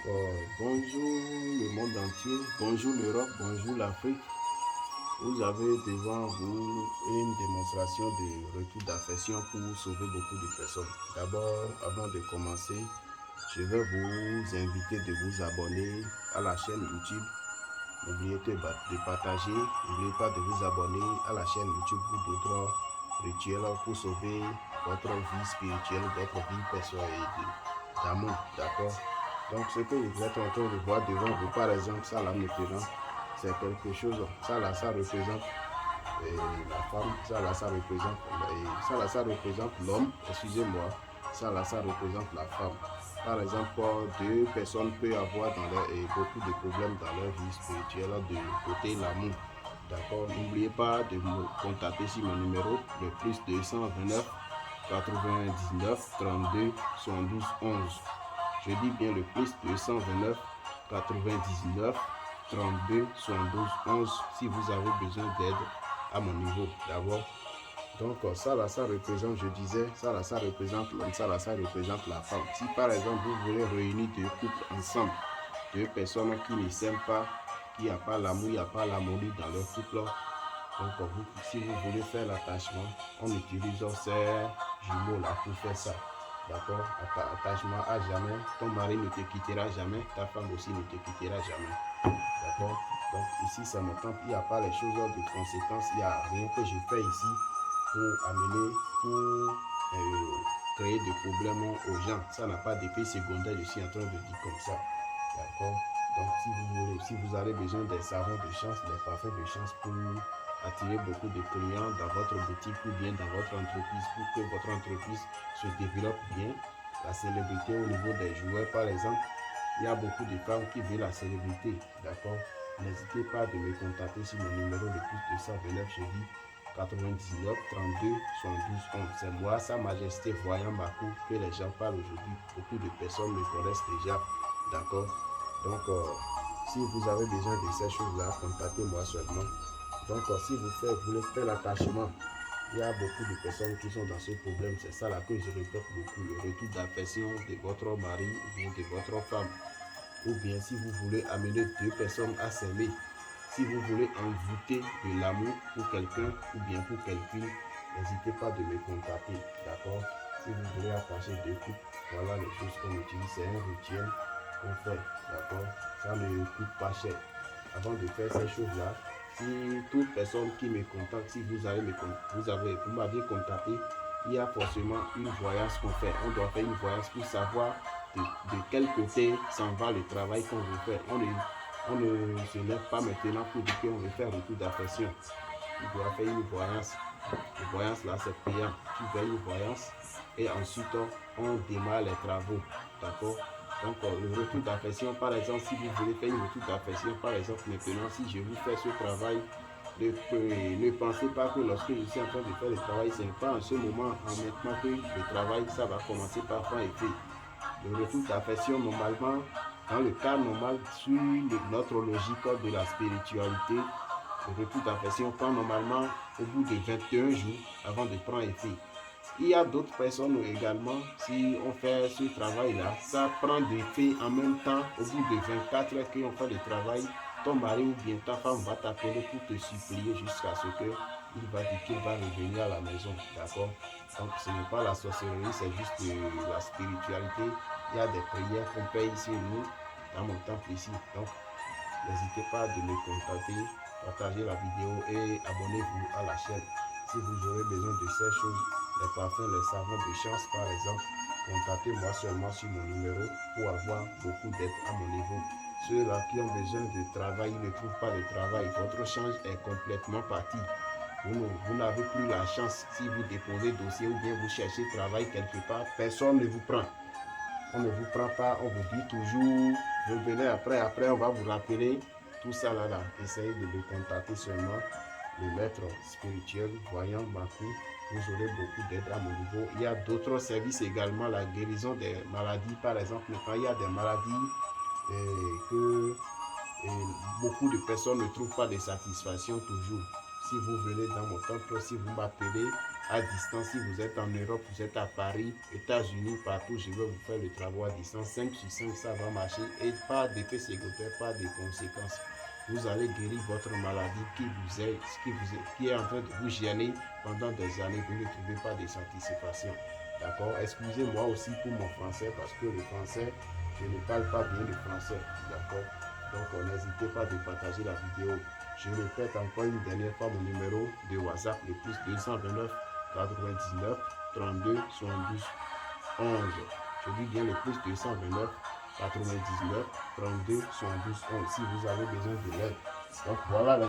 Bonjour le monde entier, bonjour l'Europe, bonjour l'Afrique. Vous avez devant vous une démonstration de retour d'affection pour sauver beaucoup de personnes. D'abord, avant de commencer, je vais vous inviter de vous abonner à la chaîne YouTube. N'oubliez pas de partager, n'oubliez pas de vous abonner à la chaîne YouTube pour d'autres rituels pour sauver votre vie spirituelle, votre vie personnelle et d'amour, d'accord? Donc ce que vous êtes en train de voir devant vous, par exemple, ça là maintenant, c'est quelque chose, ça là, ça représente la femme, ça représente l'homme, excusez-moi, ça là, ça représente la femme. Par exemple, deux personnes peuvent avoir beaucoup de problèmes dans leur vie spirituelle de côté l'amour. D'accord, n'oubliez pas de me contacter sur mon numéro, le plus 229 99 32 72 11. Je dis bien le plus 229 99 32 72 11 si vous avez besoin d'aide à mon niveau d'abord. Donc ça là, ça représente, je disais, ça là, ça représente l'homme, ça là, ça représente la femme. Si par exemple vous voulez réunir deux couples ensemble, deux personnes qui ne s'aiment pas, qui n'ont pas l'amour, il n'y a pas l'harmonie dans leur couple, donc si vous voulez faire l'attachement, on utilise ces jumeaux là pour faire ça. D'accord? Attachement à jamais, ton mari ne te quittera jamais, ta femme aussi ne te quittera jamais. D'accord? Donc ici c'est mon temps, il n'y a pas les choses de conséquences, il n'y a rien que je fais ici pour amener, pour créer des problèmes aux gens. Ça n'a pas d'effet secondaire, je suis en train de dire comme ça. D'accord? Donc si vous avez besoin des savons de chance, des parfums de chance pour attirer beaucoup de clients dans votre boutique ou bien dans votre entreprise pour que votre entreprise se développe bien, la célébrité au niveau des joueurs par exemple, il y a beaucoup de femmes qui veulent la célébrité, d'accord? N'hésitez pas de me contacter sur mon numéro de plus 229, je dis 99 32 72 11. C'est moi, Sa Majesté Voyant Makou, que les gens parlent aujourd'hui. Beaucoup de personnes me connaissent déjà, d'accord? Donc, si vous avez besoin de ces choses-là, contactez-moi seulement. Donc, si vous voulez faire l'attachement, il y a beaucoup de personnes qui sont dans ce problème. C'est ça là que je répète beaucoup, le retour d'affection de votre mari ou bien de votre femme. Ou bien si vous voulez amener deux personnes à s'aimer, si vous voulez envoûter de l'amour pour quelqu'un ou bien pour quelqu'une, n'hésitez pas de me contacter, d'accord? Si vous voulez attacher deux couples, voilà les choses qu'on utilise, c'est un rituel qu'on fait, d'accord? Ça ne coûte pas cher. Avant de faire ces choses-là, si toute personne qui me contacte, si vous m'avez contacté, il y a forcément une voyance qu'on fait. On doit faire une voyance pour savoir de quel côté s'en va le travail qu'on veut faire. On ne se lève pas maintenant pour dire qu'on veut faire retour d'affection. Il doit faire une voyance. La voyance là, c'est payant. Tu fais une voyance et ensuite on démarre les travaux. D'accord? Donc le retour d'affection, par exemple, si vous voulez faire un retour d'affection, par exemple, maintenant, si je vous fais ce travail, ne pensez pas que lorsque je suis en train de faire le travail, c'est pas en ce moment, en maintenant que le travail, ça va commencer par prendre effet. Le retour d'affection, normalement, dans le cas normal, sur notre logique de la spiritualité, le retour d'affection prend normalement au bout de 21 jours avant de prendre effet. Il y a d'autres personnes également, si on fait ce travail-là, ça prend effet en même temps au bout de 24 heures qu'on fait le travail. Ton mari ou bien ta femme va t'appeler pour te supplier jusqu'à ce qu'il va dire qu'il va revenir à la maison, d'accord? Donc ce n'est pas la sorcellerie, c'est juste la spiritualité. Il y a des prières qu'on paye ici nous, dans mon temple ici. Donc n'hésitez pas de me contacter, partagez la vidéo et abonnez-vous à la chaîne. Si vous aurez besoin de ces choses, les parfums, les savons de chance par exemple, contactez-moi seulement sur mon numéro pour avoir beaucoup d'aide à mon niveau. Ceux-là qui ont besoin de travail, ne trouvent pas de travail, votre chance est complètement partie. Vous n'avez plus la chance. Si vous déposez dossier ou bien vous cherchez travail quelque part, personne ne vous prend. On ne vous prend pas, on vous dit toujours, revenez après on va vous rappeler. Tout ça là, essayez de me contacter seulement. Le maître spirituel, Voyant Makou, vous aurez beaucoup d'aide à mon niveau. Il y a d'autres services également, la guérison des maladies. Par exemple, quand il y a des maladies que beaucoup de personnes ne trouvent pas de satisfaction toujours. Si vous venez dans mon temple, si vous m'appelez, à distance. Si vous êtes en Europe, vous êtes à Paris, États-Unis, partout, je vais vous faire le travail à distance. 5 sur 5, ça va marcher et pas d'effet secondaire, pas de conséquences. Vous allez guérir votre maladie qui est en train de vous gêner pendant des années. Vous ne trouvez pas de satisfaction. D'accord? Excusez-moi aussi pour mon français parce que le français, je ne parle pas bien le français. D'accord? Donc, n'hésitez pas de partager la vidéo. Je répète encore une dernière fois mon numéro de WhatsApp, le plus 229 99 32 72 11. Je dis bien le plus 229 99 32 72 11 si vous avez besoin de l'aide. Donc voilà.